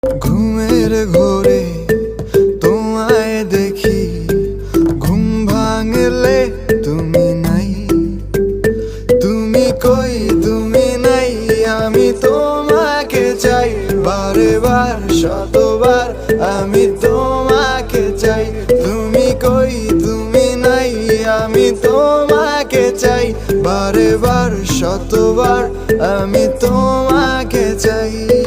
ঘুমের ঘোরে তোমায় দেখি, ঘুম ভাঙলে তুমি নাই। তুমি কই তুমি নাই, আমি তোমাকে চাই বারে বার শতবার, আমি তোমাকে চাই। তুমি কই তুমি নাই, আমি তোমাকে চাই বারে বার শতবার, আমি তোমাকে চাই।